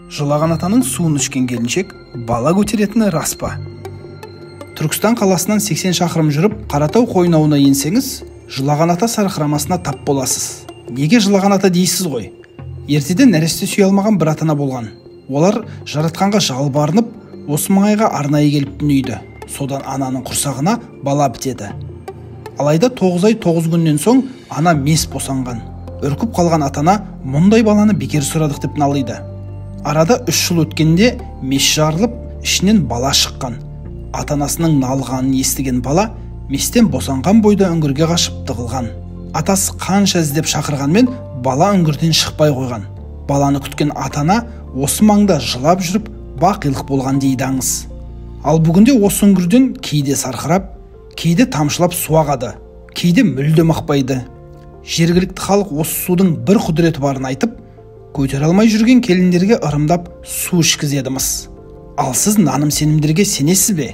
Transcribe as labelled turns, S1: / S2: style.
S1: Жылаған атаның суын ішкен келіншек бала көтеретіні рас па? Түркістан қаласынан 80 шақырым жүріп, Қаратау қойнауына енсеңіз, жылаған ата сарқырамасына тап боласыз. Неге жылаған ата дейсіз ғой? Ертеден нәресте сүйе алмаған бір атана болған. Олар жаратқанға жалбарынып, осы маңайға арнайы келіп дүниейді. Содан ананың құрсағына бала бітеді. Алайда 9 ай 9 күннен соң ана мес босанған. Үркіп қалған атана мұндай баланы бекер сұрадық деп налиды. Арада 3 жыл өткенде мес жарылып, ішінен бала шыққан. Атанасының налғанын естіген бала местен босанған бойда үңгірге қашып тығылған. Атасы қанша іздеп шақырғанмен бала үңгірден шықпай қойған. Баланы күткен атана осы маңда жылап жүріп бақилық болған дейді аңыз. Ал бүгінде осы үңгірден кейде сарқырап, кейде тамшылап су ағады, кейде мүлдем ақпайды. Жергілікті халық осы судың бір құдіреті барын айтып, көтере алмай жүрген келіндерге ырымдап су ішкізеді мыс. Ал сіз наным сенімдерге сенесіз бе?